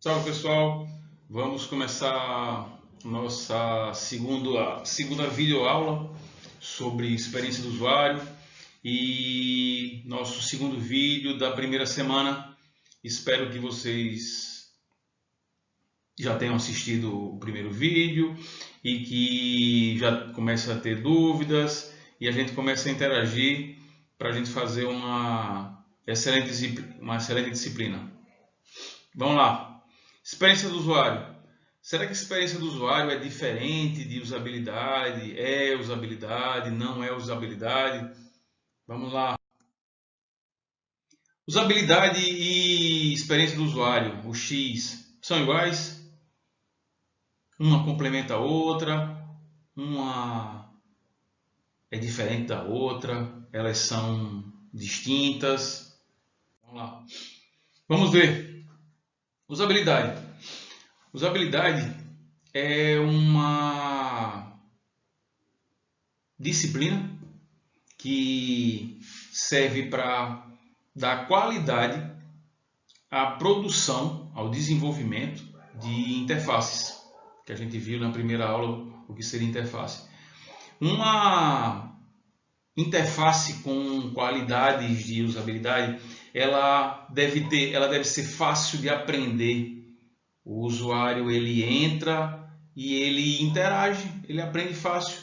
Salve pessoal, vamos começar nossa segunda videoaula sobre experiência do usuário e nosso segundo vídeo da primeira semana. Espero que vocês já tenham assistido o primeiro vídeo e que já comecem a ter dúvidas e a gente comece a interagir para a gente fazer uma excelente disciplina. Vamos lá. Experiência do usuário. Será que a experiência do usuário é diferente de usabilidade? É usabilidade? Não é usabilidade? Vamos lá. Usabilidade e experiência do usuário, o X, são iguais? Uma complementa a outra, uma é diferente da outra, elas são distintas. Vamos lá. Vamos ver. Usabilidade. Usabilidade é uma disciplina que serve para dar qualidade à produção, ao desenvolvimento de interfaces, que a gente viu na primeira aula o que seria interface. Uma interface com qualidades de usabilidade, ela deve ser fácil de aprender. O usuário ele entra e ele interage, ele aprende fácil.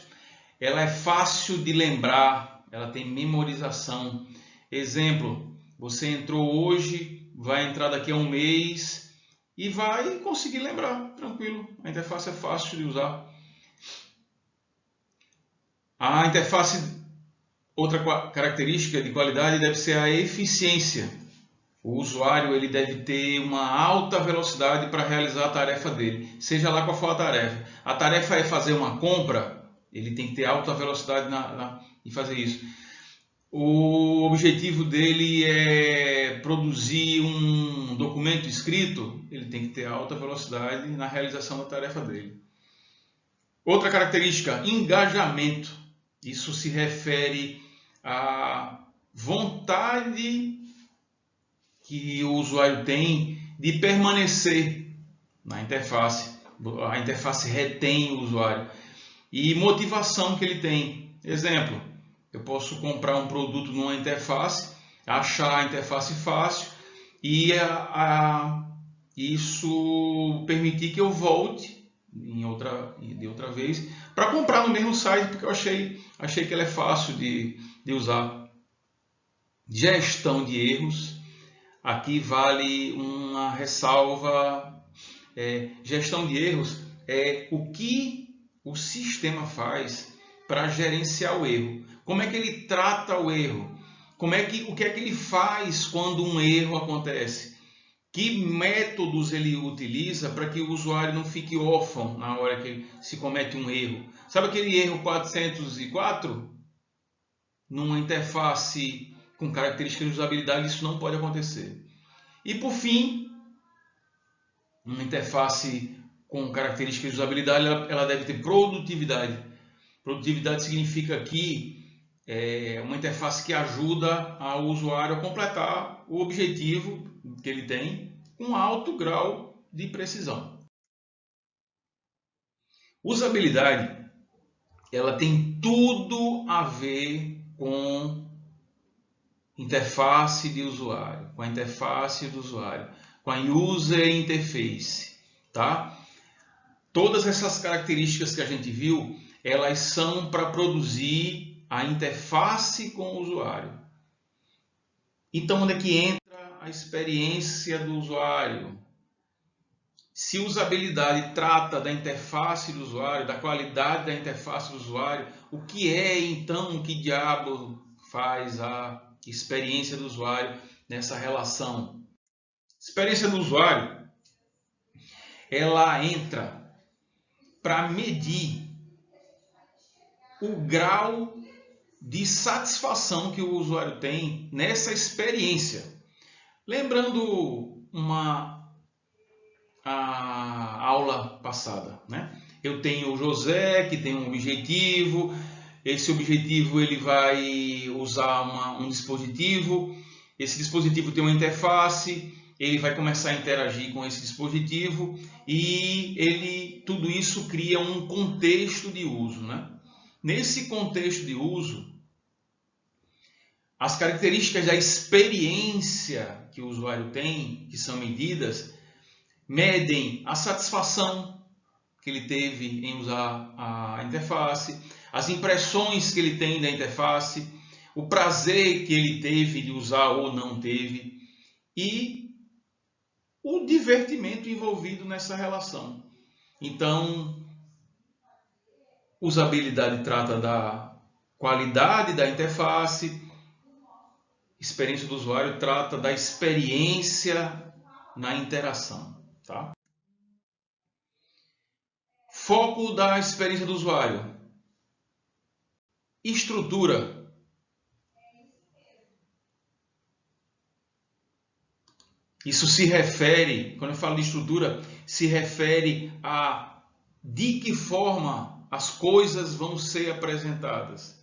Ela é fácil de lembrar, ela tem memorização. Exemplo, você entrou hoje, vai entrar daqui a um mês e vai conseguir lembrar, tranquilo. A interface é fácil de usar. A interface, outra característica de qualidade deve ser a eficiência. O usuário ele deve ter uma alta velocidade para realizar a tarefa dele, seja lá qual for a tarefa. A tarefa é fazer uma compra, ele tem que ter alta velocidade em fazer isso. O objetivo dele é produzir um documento escrito, ele tem que ter alta velocidade na realização da tarefa dele. Outra característica, engajamento. Isso se refere à vontade que o usuário tem de permanecer na interface. A interface retém o usuário. E motivação que ele tem. Exemplo, eu posso comprar um produto numa interface, achar a interface fácil e isso permitir que eu volte de outra vez para comprar no mesmo site, porque eu achei que ela é fácil de usar. Gestão de erros. Aqui vale uma ressalva. Gestão de erros é o que o sistema faz para gerenciar o erro. Como é que ele trata o erro? O que é que ele faz quando um erro acontece? Que métodos ele utiliza para que o usuário não fique órfão na hora que se comete um erro? Sabe aquele erro 404? Numa interface com características de usabilidade, isso não pode acontecer. E por fim, uma interface com características de usabilidade, ela deve ter produtividade. Produtividade significa que é uma interface que ajuda o usuário a completar o objetivo que ele tem com alto grau de precisão. Usabilidade, ela tem tudo a ver com interface de usuário, com a interface do usuário, com a user interface, tá? Todas essas características que a gente viu, elas são para produzir a interface com o usuário. Então, onde é que entra a experiência do usuário? Se usabilidade trata da interface do usuário, da qualidade da interface do usuário, o que é então, que diabo faz a experiência do usuário nessa relação? Experiência do usuário, ela entra para medir o grau de satisfação que o usuário tem nessa experiência. Lembrando a aula passada, né? Eu tenho o José, que tem um objetivo. Esse objetivo ele vai usar um dispositivo. Esse dispositivo tem uma interface. ele vai começar a interagir com esse dispositivo e tudo isso cria um contexto de uso, né? Nesse contexto de uso, as características da experiência que o usuário tem, que são medidas, medem a satisfação que ele teve em usar a interface, as impressões que ele tem da interface, o prazer que ele teve de usar ou não teve e o divertimento envolvido nessa relação. Então, usabilidade trata da qualidade da interface, experiência do usuário trata da experiência na interação, tá? Foco da experiência do usuário. Estrutura. Isso se refere, quando eu falo de estrutura, se refere a de que forma as coisas vão ser apresentadas.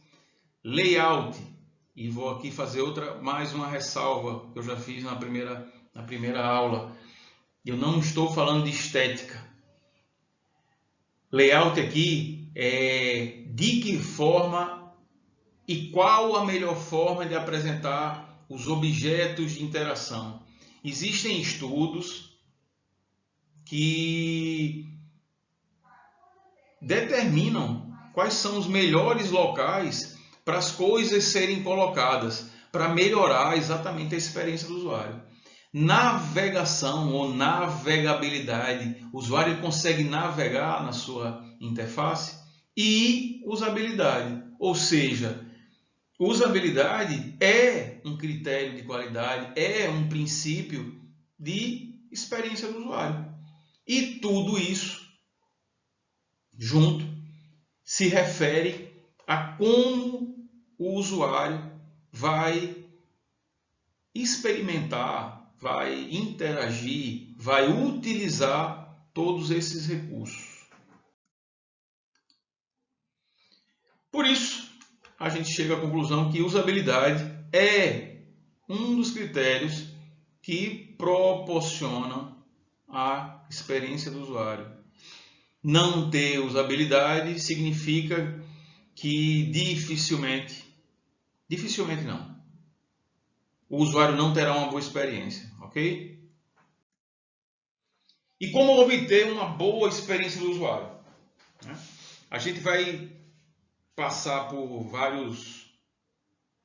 Layout. E vou aqui fazer mais uma ressalva que eu já fiz na primeira aula. Eu não estou falando de estética. Layout aqui é de que forma e qual a melhor forma de apresentar os objetos de interação. Existem estudos que determinam quais são os melhores locais para as coisas serem colocadas, para melhorar exatamente a experiência do usuário. Navegação ou navegabilidade, o usuário consegue navegar na sua interface, e usabilidade, ou seja, usabilidade é um critério de qualidade, é um princípio de experiência do usuário. E tudo isso junto se refere a como o usuário vai experimentar, vai interagir, vai utilizar todos esses recursos. Por isso, a gente chega à conclusão que usabilidade é um dos critérios que proporcionam a experiência do usuário. Não ter usabilidade significa que dificilmente não, o usuário não terá uma boa experiência, ok? E como obter uma boa experiência do usuário? A gente vai passar por vários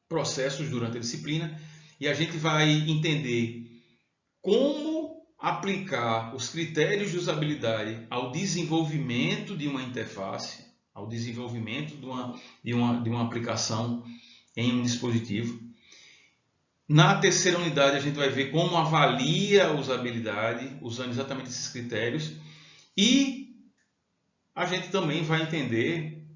processos durante a disciplina e a gente vai entender como aplicar os critérios de usabilidade ao desenvolvimento de uma interface, ao desenvolvimento de uma aplicação em um dispositivo. Na terceira unidade a gente vai ver como avalia a usabilidade usando exatamente esses critérios e a gente também vai entender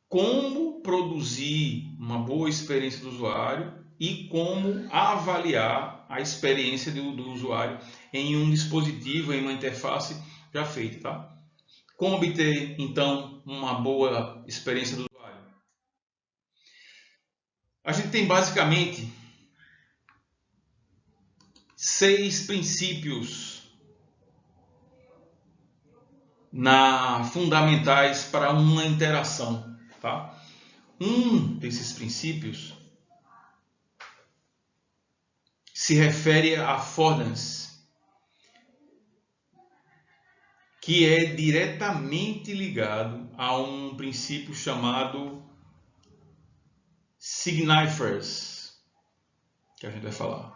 como produzir uma boa experiência do usuário e como avaliar a experiência do usuário em um dispositivo, em uma interface já feita, tá? Como obter, então, uma boa experiência do usuário? A gente tem basicamente 6 princípios fundamentais para uma interação, tá? Um desses princípios se refere à affordance, que é diretamente ligado a um princípio chamado signifiers, que a gente vai falar.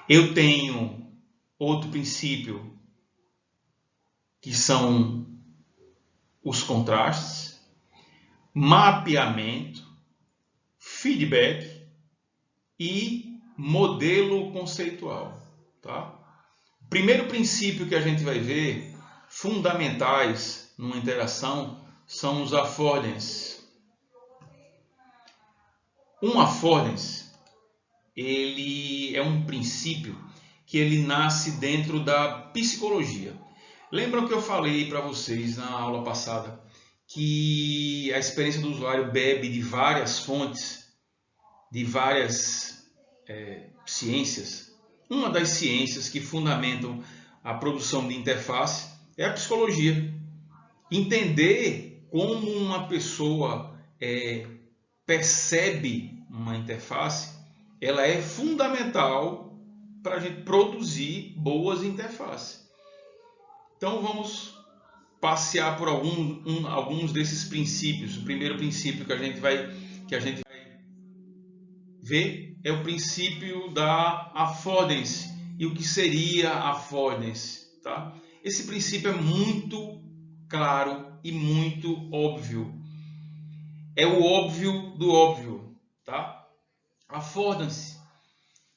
Eu tenho outro princípio, que são os contrastes, mapeamento, feedback e modelo conceitual, tá? O primeiro princípio que a gente vai ver, fundamentais numa interação, são os affordances. Um affordance, ele é um princípio que ele nasce dentro da psicologia. Lembram que eu falei para vocês na aula passada que a experiência do usuário bebe de várias fontes, de várias ciências, uma das ciências que fundamentam a produção de interface é a psicologia. Entender como uma pessoa percebe uma interface, ela é fundamental para a gente produzir boas interfaces. Então vamos passear por alguns desses princípios. O primeiro princípio que a gente vai ver é o princípio da affordance. E o que seria a affordance? Tá? Esse princípio é muito claro e muito óbvio. É o óbvio do óbvio. Tá? Affordance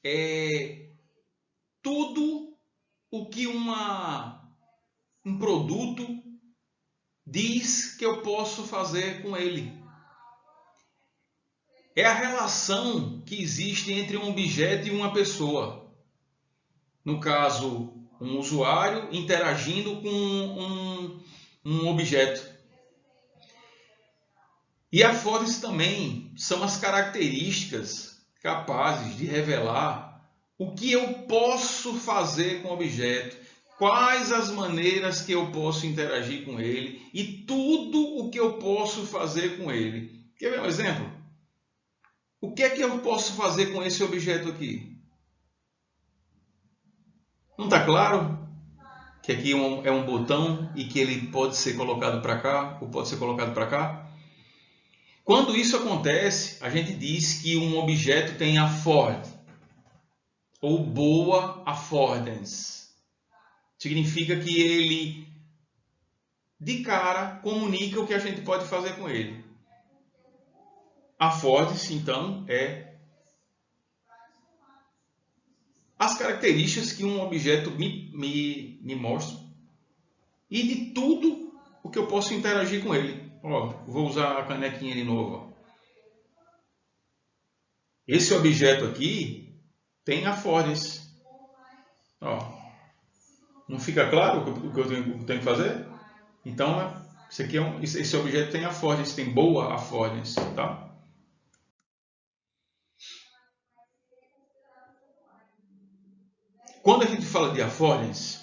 é tudo o que um produto diz que eu posso fazer com ele. É a relação que existe entre um objeto e uma pessoa. No caso, um usuário interagindo com um objeto. E a affordance também são as características capazes de revelar o que eu posso fazer com o objeto, quais as maneiras que eu posso interagir com ele e tudo o que eu posso fazer com ele. Quer ver um exemplo? O que é que eu posso fazer com esse objeto aqui? Não está claro? Que aqui é um botão e que ele pode ser colocado para cá ou pode ser colocado para cá? Quando isso acontece, a gente diz que um objeto tem afford ou boa affordance. Significa que ele, de cara, comunica o que a gente pode fazer com ele. Affordance, então, é as características que um objeto me mostra e de tudo o que eu posso interagir com ele. Ó, vou usar a canequinha de novo. Esse objeto aqui tem affordance. Ó, não fica claro o que eu tenho que fazer? Então, esse objeto tem affordance, tem boa affordance, tá? Quando a gente fala de affordance,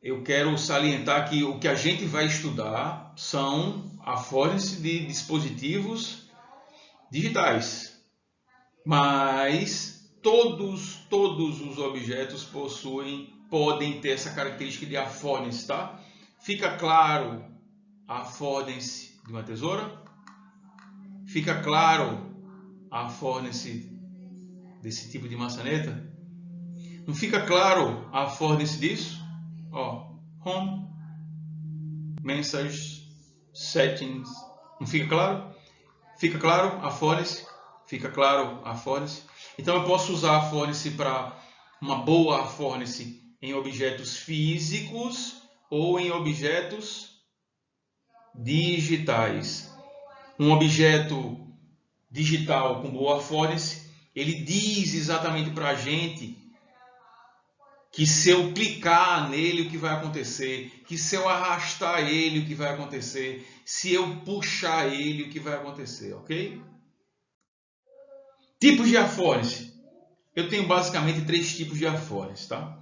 eu quero salientar que o que a gente vai estudar são affordance de dispositivos digitais. Mas todos os objetos podem ter essa característica de affordance, tá? Fica claro a affordance de uma tesoura? Fica claro a affordance desse tipo de maçaneta? Não fica claro a affordance disso? Ó, Home, Message, Settings. Não fica claro? Fica claro a affordance? Fica claro a affordance? Então eu posso usar a affordance para uma boa affordance em objetos físicos ou em objetos digitais. Um objeto digital com boa affordance, ele diz exatamente para a gente que se eu clicar nele, o que vai acontecer, que se eu arrastar ele, o que vai acontecer, se eu puxar ele, o que vai acontecer, ok? Tipos de affordance. Eu tenho basicamente 3 tipos de affordance, tá?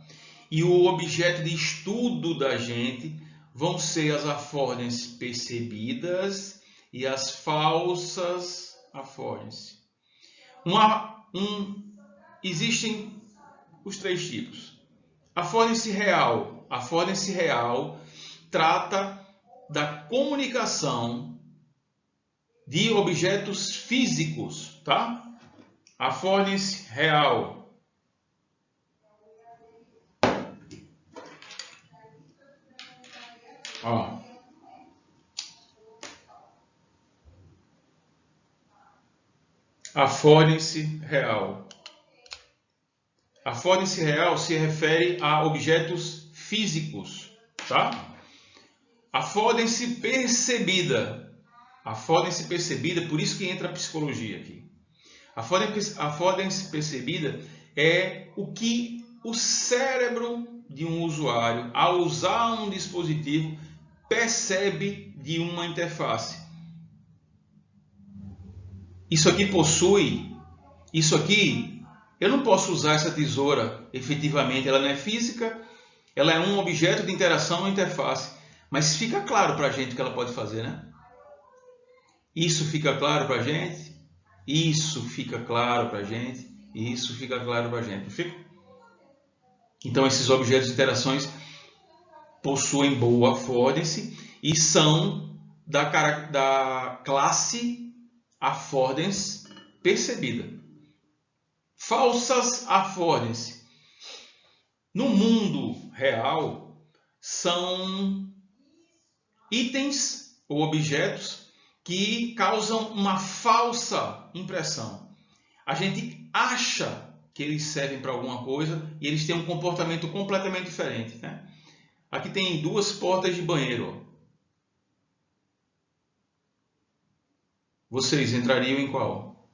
E o objeto de estudo da gente vão ser as affordances percebidas e as falsas affordances. Existem os 3 tipos. Affordance real. Affordance real trata da comunicação de objetos físicos, tá? Affordance real. Ó. Affordance real. Affordance real se refere a objetos físicos, tá? Affordance percebida. Affordance percebida, por isso que entra a psicologia aqui. Affordance percebida é o que o cérebro de um usuário, ao usar um dispositivo, percebe de uma interface. Isso aqui, eu não posso usar essa tesoura efetivamente, ela não é física, ela é um objeto de interação ou interface. Mas fica claro para a gente o que ela pode fazer, né? Isso fica claro para a gente? Isso fica claro para a gente? Isso fica claro para a gente, não fica? Então, esses objetos de interações possuem boa affordancy e são da classe affordance percebida. Falsas affordance. No mundo real, são itens ou objetos que causam uma falsa impressão. A gente acha que eles servem para alguma coisa e eles têm um comportamento completamente diferente, né? Aqui tem 2 portas de banheiro. Vocês entrariam em qual?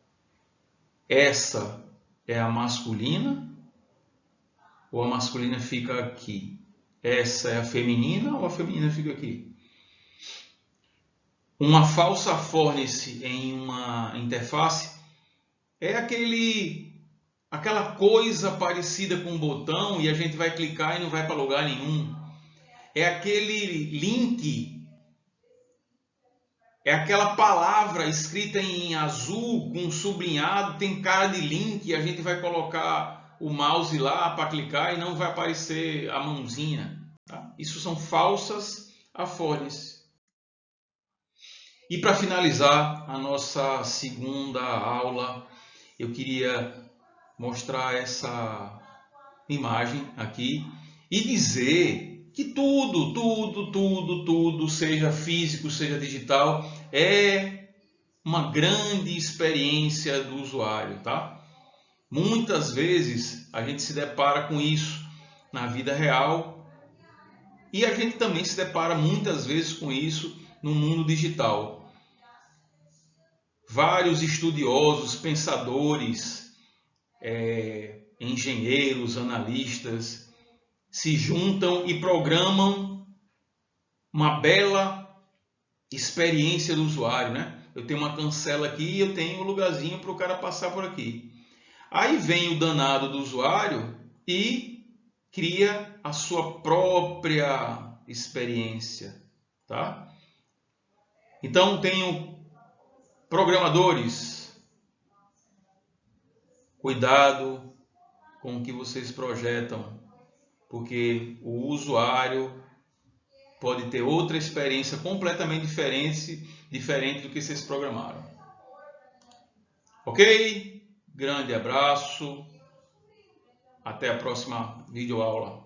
Essa é a masculina ou a masculina fica aqui? Essa é a feminina ou a feminina fica aqui? Uma falsa affordance em uma interface é aquela coisa parecida com um botão e a gente vai clicar e não vai para lugar nenhum. É aquele link, é aquela palavra escrita em azul com sublinhado, tem cara de link e a gente vai colocar o mouse lá para clicar e não vai aparecer a mãozinha. Tá? Isso são falsas affordances. E para finalizar a nossa segunda aula, eu queria mostrar essa imagem aqui e dizer que tudo, seja físico, seja digital, é uma grande experiência do usuário, tá? Muitas vezes a gente se depara com isso na vida real e a gente também se depara muitas vezes com isso no mundo digital. Vários estudiosos, pensadores, engenheiros, analistas se juntam e programam uma bela experiência do usuário, né? Eu tenho uma cancela aqui e eu tenho um lugarzinho para o cara passar por aqui. Aí vem o danado do usuário e cria a sua própria experiência, tá? Então tenho programadores, cuidado com o que vocês projetam, porque o usuário pode ter outra experiência completamente diferente do que vocês programaram. Ok? Grande abraço. Até a próxima videoaula.